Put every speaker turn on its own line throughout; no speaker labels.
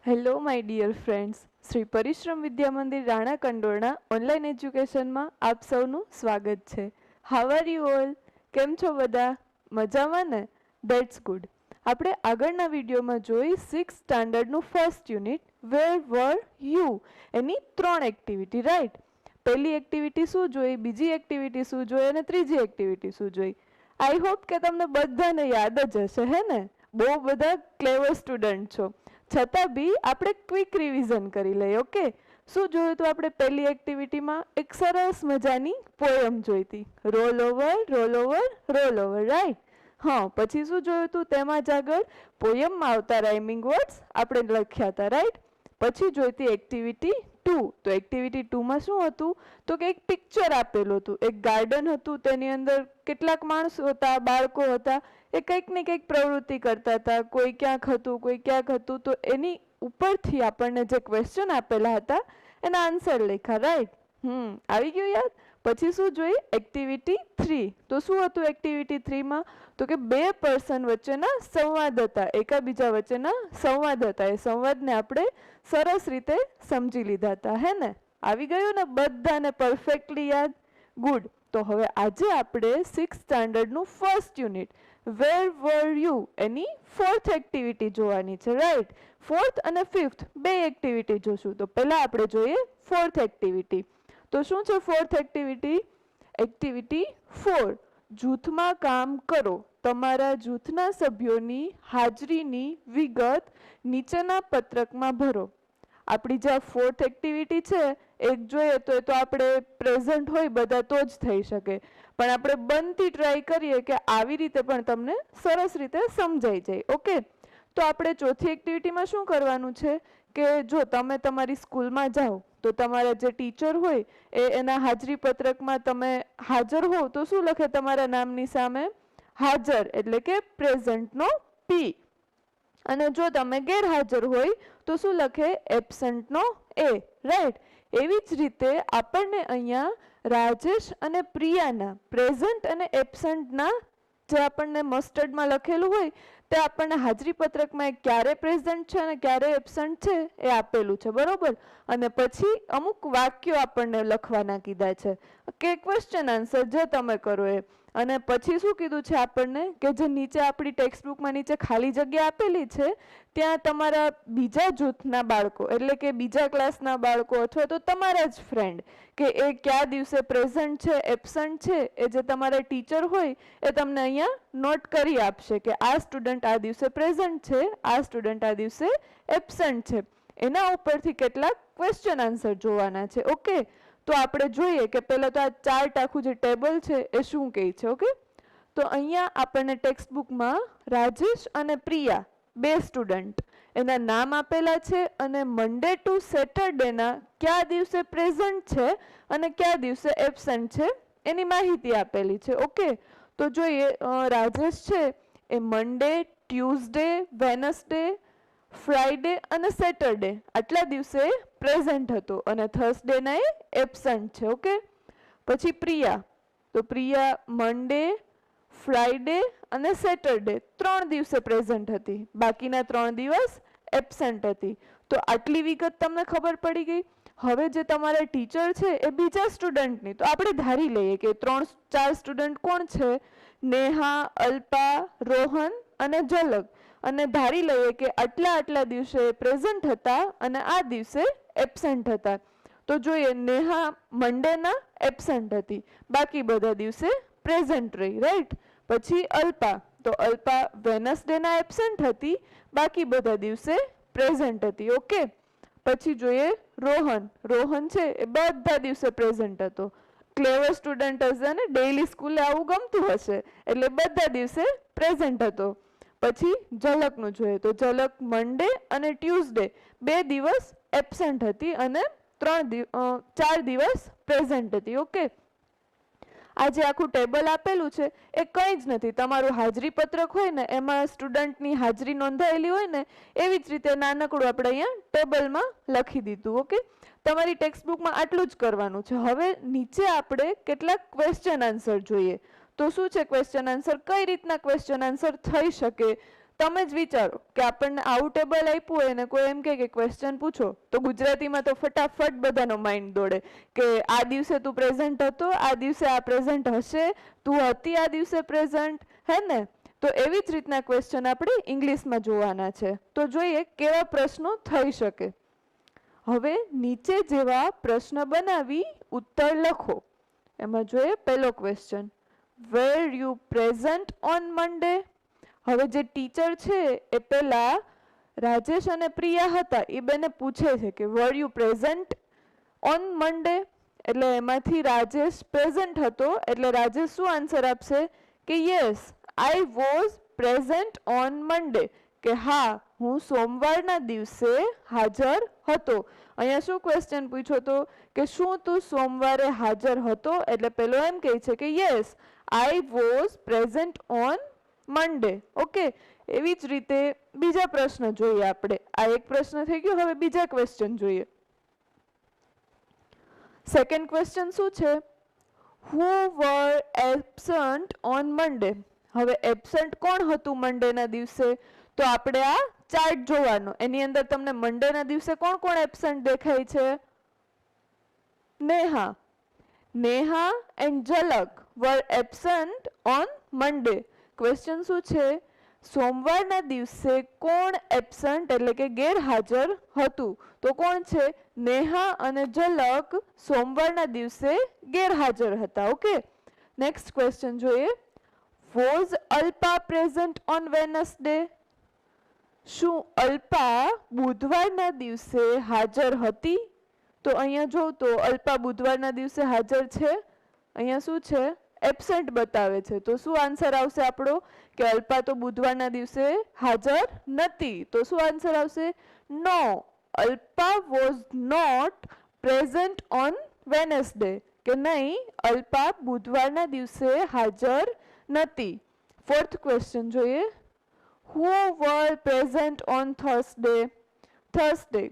Hello my dear friends, Shri Parishram Vidya મંદિર Rana Kandorana online એજ્યુકેશનમાં આપ સૌનું સ્વાગત છે. How are you all? કેમ છો બધા? મજામાં ને? That's good. આપણે આગળના વિડીયોમાં જોઈ 6th સ્ટાન્ડર્ડનું first unit where were you Annie 3 activity, right? પહેલી એક્ટિવિટી શું જોઈ, બીજી એક્ટિવિટી શું જોઈ અને ત્રીજી એક્ટિવિટી શું જોઈ? આઈ હોપ કે તમને બધાને યાદ જ હશે, હે ને? બહુ બધા ક્લેવર સ્ટુડન્ટ છો. છતાં બી આપણે ક્વિક રિવિઝન કરી લઈએ. ઓકે, શું જોયું તો આપણે પહેલી એક્ટિવિટીમાં એક સરસ મજાની પોયમ જોઈ હતી, roll over roll over roll over, right? હા, પછી શું જોયું હતું તેમાં જ આગળ પોયમમાં આવતા રાઇમિંગ વર્ડ્સ આપણે લખ્યા હતા, રાઈટ? પછી જોઈતી એક્ટિવિટી 2. તો એક્ટિવિટી 2માં શું હતું તો કે એક પિક્ચર આપેલું હતું, એક ગાર્ડન હતું, તેની અંદર કેટલાક માણસો હતા, બાળકો હતા, એ કંઈક ને કંઈક પ્રવૃત્તિ કરતા હતા, કોઈ ક્યાંક હતું કોઈ ક્યાંક હતું. તો એની ઉપરથી આપણને જે ક્વેશ્ચન આપેલા હતા એના આન્સર લખ્યા, રાઈટ? આવી ગયું યાદ? પછી શું જોઈ એક્ટિવિટી 3. તો શું હતું એક્ટિવિટી 3માં તો કે બે પર્સન વચ્ચેના સંવાદ હતા, એકાબીજા વચ્ચેના સંવાદ હતા. એ સંવાદને આપણે સરસ રીતે સમજી લીધા હતા, હે ને? આવી ગયું ને બધાને પરફેક્ટલી યાદ? ગુડ. તો હવે આજે આપણે 6th સ્ટાન્ડર્ડનું first unit where were you Annie 4th activity જોવાની છે, રાઈટ? 4th અને 5th બે એક્ટિવિટી જોશું. તો પહેલા આપણે જોઈએ 4th એક્ટિવિટી. તો શું છે 4th એક્ટિવિટી? એક્ટિવિટી 4, જૂથમાં કામ કરો. તમારા જૂથના સભ્યોની હાજરીની વિગત નીચેના પત્રકમાં ભરો. આપણી જે 4th એક્ટિવિટી છે એક જોઈએ તો એ તો આપણે પ્રેઝન્ટ હોય બધા તો જ થઈ શકે, પણ આપણે બનતી ટ્રાય કરીએ કે આવી રીતે પણ તમને સરસ રીતે સમજાઈ જાય. ઓકે, તો આપણે ચોથી એક્ટિવિટીમાં શું કરવાનું છે કે જો તમે તમારી સ્કૂલમાં જાઓ તો તમારા જે ટીચર હોય એ એના હાજરી પત્રકમાં તમે હાજર હોવ તો શું લખે તમારા નામની સામે? હાજર, એટલે કે પ્રેઝન્ટનો P. અને જો તમે ગેરહાજર હોય તો શું લખે? એબસન્ટનો A, રાઈટ? એવી જ રીતે આપણને અહીંયા રાજેશ અને પ્રિયાના પ્રેઝન્ટ અને એબસન્ટના જે આપણને મસ્ટર્ડમાં લખેલું હોય તે આપણને હાજરી પત્રકમાં ક્યારે પ્રેઝન્ટ છે અને ક્યારે એબસન્ટ છે એ આપેલું છે, બરોબર? અને પછી અમુક વાક્યો આપણને લખવાના કીધા છે કે ક્વેશ્ચન આન્સર જે તમે કરો એ. અને પછી શું કીધું છે આપણને કે જે નીચે આપણી ટેક્સ્ટ બુકમાં નીચે ખાલી જગ્યા આપેલી છે ત્યાં તમારા બીજા જૂથના બાળકો એટલે કે બીજા ક્લાસના બાળકો અથવા તો તમારા જ ફ્રેન્ડ કે એ કયા દિવસે પ્રેઝન્ટ છે એબસન્ટ છે એ જે તમારા ટીચર હોય એ તમને અહીંયા નોટ કરી આપશે કે આ સ્ટુડન્ટ આ દિવસે પ્રેઝન્ટ છે, આ સ્ટુડન્ટ આ દિવસે એબસન્ટ છે. એના ઉપરથી કેટલાક ક્વેશ્ચન આન્સર જોવાના છે. ઓકે, તો આપણે જોઈએ કે પહેલા તો આ ચાર્ટ આખું જે ટેબલ છે એ શું કહે છે. ઓકે, તો અહીંયા આપણને ટેક્સ્ટ બુકમાં રાજેશ અને પ્રિયા બે સ્ટુડન્ટ એના નામ આપેલા છે અને મંડે ટુ સેટરડેના કયા દિવસે પ્રેઝન્ટ છે અને કયા દિવસે એબસન્ટ છે એની માહિતી આપેલી છે. ઓકે, તો જોઈએ રાજેશ છે એ મંડે, ટ્યુઝડે, વેનસડે, ફ્રાઈડે અને સેટરડે આટલા દિવસે પ્રેઝન્ટ હતો અને થર્સડેના એ એબસન્ટ છે. ઓકે, પછી પ્રિયા, તો પ્રિયા મંડે, ફ્રાઈડે અને સેટરડે 3 દિવસે પ્રેઝન્ટ હતી, બાકીના 3 દિવસ એબસન્ટ હતી. તો આટલી વિગત તમને ખબર પડી ગઈ. હવે જે તમારા ટીચર છે એ બીજા સ્ટુડન્ટની તો આપણે ધારી લઈએ કે 3-4 સ્ટુડન્ટ કોણ છે? નેહા, અલ્પા, રોહન અને ઝલક. અને ધારી લઈએ કે આટલા દિવસે પ્રેઝન્ટ હતા અને આ દિવસે એબસન્ટ હતા. તો જોઈએ નેહા મંડેના એબસન્ટ હતી, બાકી બધા દિવસે પ્રેઝન્ટ રહી, રાઈટ? પછી અલ્પા, તો અલ્પા વેનસડેના એબસન્ટ હતી, બાકી બધા દિવસે પ્રેઝન્ટ હતી. ઓકે, પછી જોઈએ રોહન, રોહન છે એ બધા દિવસે પ્રેઝન્ટ હતો. ક્લેવર સ્ટુડન્ટ હશે ને, ડેઈલી સ્કૂલે આવું ગમતું હશે એટલે બધા દિવસે પ્રેઝન્ટ હતો. પછી ઝલકનું જોઈએ તો ઝલક મંડે અને ટ્યુઝડે 2 દિવસ એબસન્ટ હતી અને 4 દિવસ પ્રેઝન્ટ હતી. ઓકે, આ જે આખું ટેબલ આપેલું છે એ કંઈ જ નથી, તમારું હાજરી પત્રક હોય ને એમાં સ્ટુડન્ટની હાજરી નોંધાયેલી હોય ને એવી જ રીતે નાનકડું આપણે અહીંયા ટેબલમાં લખી દીધું. ઓકે, તમારી ટેક્સ્ટ બુકમાં આટલું જ કરવાનું છે. હવે નીચે આપણે કેટલાક ક્વેશ્ચન આન્સર જોઈએ. તો શું છે ક્વેશ્ચન આન્સર? કઈ રીતના ક્વેશ્ચન આન્સર થઈ શકે તમે જ વિચારો કે આપણને આવું ટેબલ આપ્યું હોય ને કોઈ એમ કે ક્વેશ્ચન પૂછો તો ગુજરાતીમાં તો ફટાફટ બધાનો માઇન્ડ દોડે કે આ દિવસે તું પ્રેઝન્ટ હતો, આ દિવસે આ પ્રેઝન્ટ હશે, તું હતી આ દિવસે પ્રેઝન્ટ, હે ને? તો એવી જ રીતના ક્વેશ્ચન આપણે ઇંગ્લિશમાં જોવાના છે. તો જોઈએ કેવા પ્રશ્નો થઈ શકે. હવે નીચે જેવા પ્રશ્ન બનાવી ઉત્તર લખો. એમાં જોઈએ પહેલો question, where you present on Monday? હવે જે ટીચર છે એ પહેલા રાજેશ અને પ્રિયા હતા એ બેને પૂછે છે કે વર યુ પ્રેઝન્ટ ઓન મંડે? એટલે એમાંથી રાજેશ પ્રેઝન્ટ હતો એટલે રાજેશ શું આન્સર આપશે કે yes I was present on મંડે, કે હા હું સોમવારના દિવસે હાજર હતો. અહીંયા શું ક્વેશ્ચન પૂછ્યો હતો કે શું તું સોમવારે હાજર હતો? એટલે પેલો એમ કહે છે કે yes I was present on Monday. Okay, એવી જ રીતે બીજા પ્રશ્ન જોઈએ આપણે. આ એક પ્રશ્ન થઈ ગયો. હવે બીજા ક્વેશ્ચન જોઈએ. સેકન્ડ ક્વેશ્ચન શું છે? હુ વર એબ્સન્ટ ઓન મંડે? હવે એબ્સન્ટ કોણ હતું મંડેના દિવસે? તો આપણે આ ચાર્ટ જોવાનો. એની અંદર તમને મંડેના દિવસે કોણ કોણ એબ્સન્ટ દેખાય છે? નેહા એન્ડ ઝલક વર એબ્સન્ટ ઓન મંડે. ક્વેશ્ચન શું છે? સોમવારના દિવસે કોણ એબ્સન્ટ એટલે કે ગેરહાજર હતું? તો કોણ છે? નેહા અને ઝલક સોમવારના દિવસે ગેરહાજર હતા. ઓકે, નેક્સ્ટ ક્વેશ્ચન જોઈએ. Was Alpa present on Wednesday? શું અલ્પા બુધવારના દિવસે હાજર હતી? તો અહીંયા જોઉં તો અલ્પા બુધવારના દિવસે હાજર છે. અહીંયા શું છે? એબ્સેન્ટ બતાવે છે. તો શું આન્સર આવશે આપણો કે અલ્પા તો બુધવારના દિવસે હાજર નથી. તો શું આન્સર આવશે? No, Alpa was not present on Wednesday, કે નહીં અલ્પા બુધવારના દિવસે હાજર નથી. ફોર્થ ક્વેશ્ચન જોઈએ. હુ વર પ્રેઝન્ટ ઓન થર્સડે?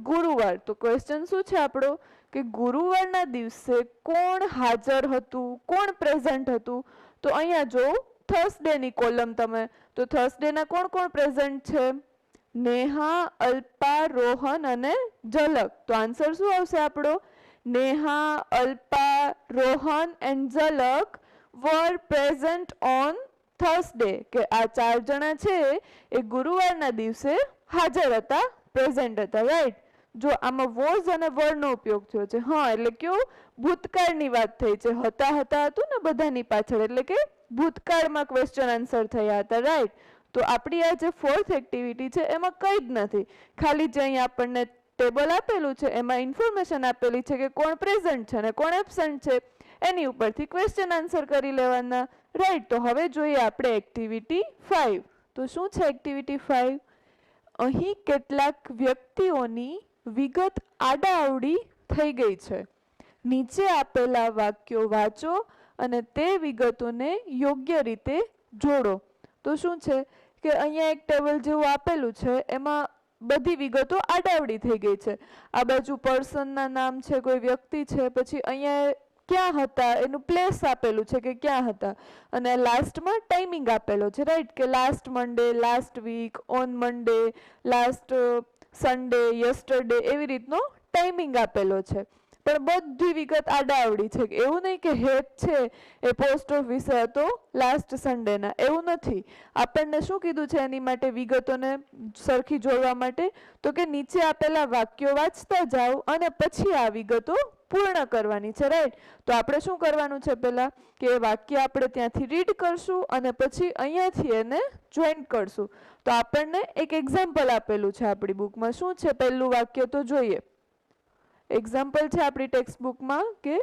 ગુરુવાર. તો ક્વેશ્ચન શું છે આપણો કે ગુરુવારના દિવસે કોણ હાજર હતું, કોણ પ્રેઝન્ટ હતું? તો અહીંયા જો થર્સડે ની કોલમ તમે, તો થર્સડે ના કોણ કોણ પ્રેઝન્ટ છે? નેહા, અલ્પા, રોહન અને ઝલક. તો આન્સર શું આવશે આપણો? નેહા, અલ્પા, રોહન એન્ડ ઝલક વર પ્રેઝન્ટ ઓન થર્સડે, કે આ ચાર જણા છે એ ગુરુવારના દિવસે હાજર હતા, પ્રેઝન્ટ હતા. રાઈટ. જો આમાં વોઝ અને વર નો ઉપયોગ થયો છે. હા, એટલે કેવું ભૂતકાળની વાત થઈ છે. હતા હતું ને બધાની પાછળ, એટલે કે ભૂતકાળમાં ક્વેશ્ચન આન્સર થયા હતા. રાઈટ. તો આપણી આ જે ફોર્થ એક્ટિવિટી છે એમાં કંઈ જ નથી, ખાલી જે અહીંયા આપણને ટેબલ આપેલું છે એમાં ઇન્ફોર્મેશન આપેલી છે કે કોણ પ્રેઝન્ટ છે અને કોણ એબ્સન્ટ છે. એની ઉપરથી ક્વેશ્ચન આન્સર કરી લેવાના. રાઈટ. તો હવે જોઈએ આપણે એક્ટિવિટી 5. તો શું છે એક્ટિવિટી 5? અહીં કેટલાક વ્યક્તિઓની વિગત આડાઅવળી થઈ ગઈ છે. નીચે આપેલા વાક્યો વાંચો અને તે વિગતોને યોગ્ય રીતે જોડો. તો શું છે કે અહીંયા એક ટેબલ જેવું આપેલું છે, એમાં બધી વિગતો આડાઅવળી થઈ ગઈ છે. આ બાજુ પર્સનના નામ છે, કોઈ વ્યક્તિ છે, પછી અહીંયા ક્યાં હતા એનું પ્લેસ આપેલું છે કે ક્યાં હતા, અને લાસ્ટમાં ટાઈમિંગ આપેલો છે. રાઈટ. કે last Monday, last week, on Monday, last Sunday, yesterday, એવી રીતનો ટાઈમિંગ આપેલો છે. પણ બધી વિગત આડાઅવળી છે. એવું નહીં કે હેત છે એ પોસ્ટ ઓફિસે હતો લાસ્ટ સન્ડેના, એવું નથી. આપણને શું કીધું છે એની માટે વિગતોને સરખી જોડવા માટે? તો કે નીચે આપેલા વાક્યો વાંચતા જાઓ અને પછી આ વિગતો પૂર્ણ કરવાની છે. રાઈટ. તો આપણે શું કરવાનું છે? પહેલા કે વાક્ય આપણે ત્યાંથી રીડ કરશું અને પછી અહીંયાથી એને જોઈન્ટ કરશું. તો આપણને એક એક્ઝામ્પલ આપેલું છે આપણી બુકમાં. શું છે પહેલું વાક્ય? તો જોઈએ. એક્ઝામ્પલ છે આપણી ટેક્સ્ટ બુકમાં કે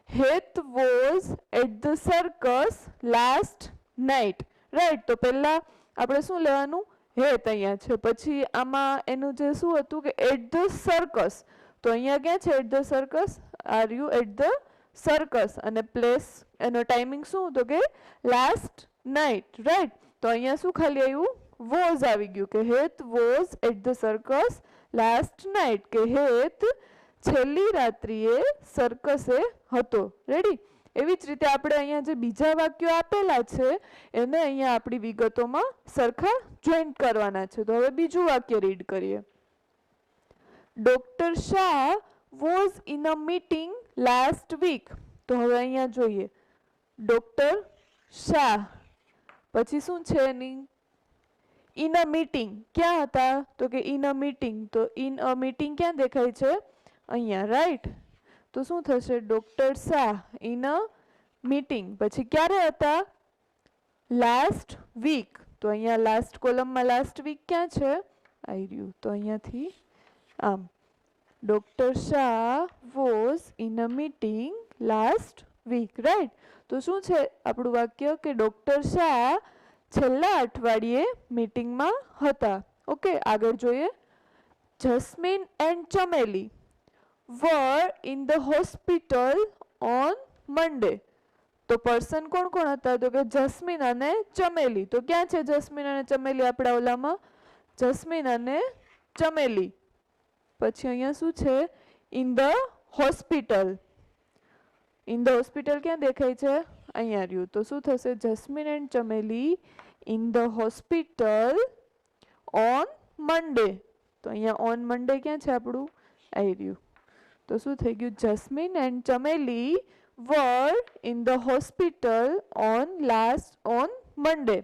Het was at the circus last night. Right. તો પહેલા આપણે શું લેવાનું? હેત અહીંયા છે. પછી આમાં એનું જે શું હતું કે એટ ધ સર્કસ. તો અહીંયા ક્યાં છે at the circus? Are you at the circus, અને પ્લેસ એનો ટાઈમિંગ શું? તો કે લાસ્ટ નાઇટ. રાઈટ. તો અહીંયા શું ખાલી આવ્યું? વોઝ આવી ગયું કે Het was at the circus last night, કે હેત છેલ્લી રાત્રિએ સર્કસે હતો. રેડી. એવી જ રીતે આપણે અહીંયા જે બીજા વાક્યો આપેલા છે એને અહીંયા આપણી વિગતોમાં સરખા જોઈન્ટ કરવાના છે. તો હવે બીજું વાક્ય રીડ કરીએ. Doctor Shah was in a meeting last week. તો હવે અહીંયા જોઈએ ડોક્ટર શાહ પછી શું છે એની ઇન અ મીટિંગ ક્યાં હતા તો કે ઇન અ મીટિંગ. તો ઇન અ મીટિંગ ક્યાં દેખાય છે અહીંયા રાઈટ. તો શું થશે doctor Shah in a meeting પછી ક્યારે હતા લાસ્ટ વીક. તો અહીંયા લાસ્ટ કોલમમાં લાસ્ટ વીક ક્યાં છે આવી રહ્યું. તો અહીંયાથી આમ doctor Shah was in a meeting last week right. તો શું છે આપણું વાક્ય કે ડોક્ટર શાહ છેલ્લા અઠવાડિયે મીટિંગમાં હતા. ઓકે આગળ જોઈએ. Jasmine and Chameli were in the hospital on Monday. તો પર્સન કોણ કોણ હતા તો કે જસ્મીન અને ચમેલી. તો ક્યાં છે જસ્મીન અને ચમેલી આપણા ઓલામાં જસ્મીન અને ચમેલી. પછી અહીંયા શું છે in the hospital. In the hospital ક્યાં દેખાય છે અહીંયા રહ્યું. તો શું થશે Jasmine and Chameli in the hospital on Monday. તો અહીંયા ઓન મંડે ક્યાં છે આપણું આવી રહ્યું. તો શું થઈ ગયું Jasmine and Chameli were in the hospital on Monday.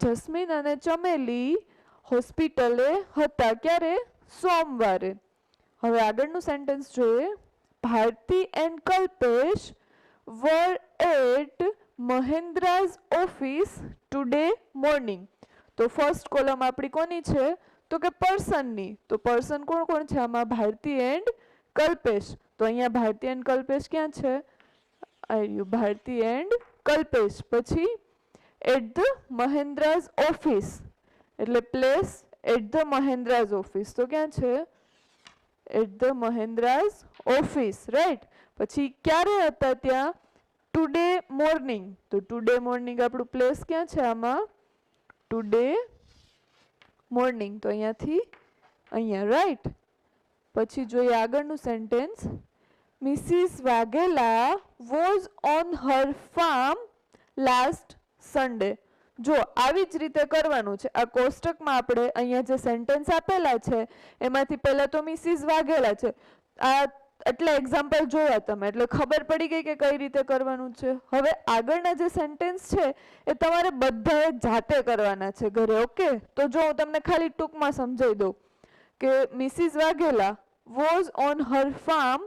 Jasmine અને ચમેલી હોસ્પિટલે હતા ક્યારે સોમવારે. હવે આગળનું સેન્ટેન્સ જોઈએ. Bharti and Kalpesh were at Mahendra's office today morning. તો ફર્સ્ટ કોલમ આપણી કોની છે તો કે પર્સનની. તો પર્સન કોણ કોણ છે આમાં ભારતી એન્ડ કલ્પેશ. તો અહીંયા ભારતી એન્ડ કલ્પેશ ક્યાં છે આવ્યું ભારતી એન્ડ કલ્પેશ. પછી એટ ધ મહેન્દ્રાઝ ઓફિસ એટલે પ્લેસ એટ ધ મહેન્દ્રાઝ ઓફિસ. તો ક્યાં છે એટ ધ મહેન્દ્રાઝ ઓફિસ રાઈટ. પછી ક્યારે હતા ત્યાં ટુડે મોર્નિંગ. તો ટુડે મોર્નિંગ આપણું પ્લેસ ક્યાં છે આમાં ટુડે મોર્નિંગ. તો અહીંયાથી અહીંયા રાઈટ. પછી જોઈએ આગળનું sentence. Mrs Vaghela was on her farm last Sunday. જો આવી જ રીતે કરવાનું છે. આ કોષ્ટકમાં આપણે અહીંયા જે સેન્ટેન્સ આપેલા છે એમાંથી પહેલા તો મિસિસ વાઘેલા છે. આ એટલે એક્ઝામ્પલ જોયા તમે એટલે ખબર પડી ગઈ કે કઈ રીતે કરવાનું છે. હવે આગળના જે સેન્ટેન્સ છે એ તમારે બધાએ જાતે કરવાના છે ઘરે. ઓકે તો જો હું તમને ખાલી ટૂંકમાં સમજાવી દઉં કે Mrs Vaghela was on her farm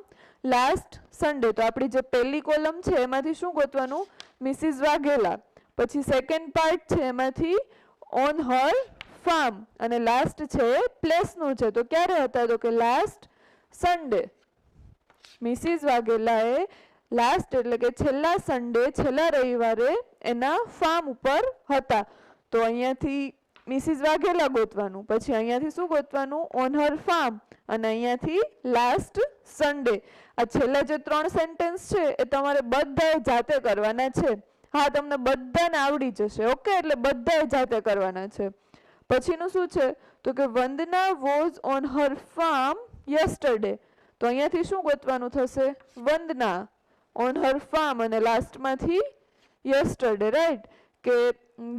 last Sunday. તો આપણી જે પહેલી કોલમ છે એમાંથી શું ગોતવાનું મિસિસ વાઘેલા. પછી સેકન્ડ પાર્ટ છે એમાંથી ઓન હર ફાર્મ અને લાસ્ટ છે પ્લેસનું છે. તો ક્યારે હતા તો કે લાસ્ટ સન્ડે. મિસિસ વાઘેલાએ લાસ્ટ એટલે કે છેલ્લા સન્ડે છેલ્લા રવિવારે એના ફાર્મ ઉપર હતા. તો અહીંયાથી મિસિસ વાઘેલા ગોતવાનું. પછી અહીંયાથી શું ગોતવાનું ઓન હર ફાર્મ અને અહીંયાથી લાસ્ટ સન્ડે. આ છેલ્લા જે ત્રણ સેન્ટેન્સ છે એ તમારે બધાએ જાતે કરવાના છે. હા તમને બધાને આવડી જશે. ઓકે એટલે બધાએ જાતે કરવાના છે. પછીનું શું છે તો કે Vandana was on her farm yesterday. તો અહીંયાથી શું ગોતવાનું થશે વંદના ઓન હર ફાર્મ અને લાસ્ટમાંથી યસ્ટરડે રાઈટ. કે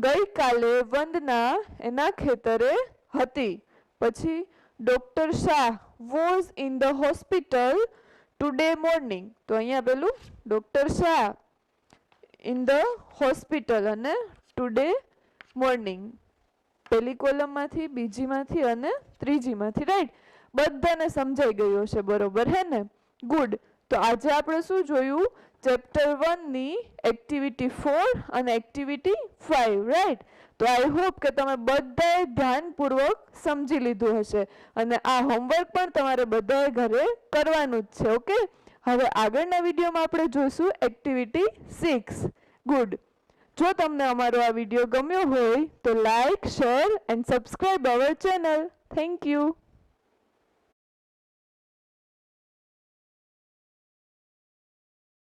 ગઈકાલે વંદના એના ખેતરે હતી. પછી doctor Shah was in the hospital today morning. તો અહીંયા પેલું doctor Shah in the hospital અને ટુડે મોર્નિંગ. પહેલી કોલમમાંથી બીજીમાંથી અને ત્રીજીમાંથી રાઈટ. બધાને સમજાઈ ગયું હશે બરોબર હે ને ગુડ. તો આજે આપણે શું જોયું ચેપ્ટર 1 ની એક્ટિવિટી 4 અને એક્ટિવિટી 5 રાઈટ. તો આઈ હોપ કે તમે બધાએ ધ્યાનપૂર્વક સમજી લીધું હશે અને આ હોમવર્ક પણ તમારે બધાએ ઘરે કરવાનું જ છે. ઓકે હવે આગળના વિડીયોમાં આપણે જોઈશું એક્ટિવિટી 6. ગુડ. જો તમને અમારો આ વિડીયો ગમ્યો હોય તો like share and subscribe our channel. Thank you.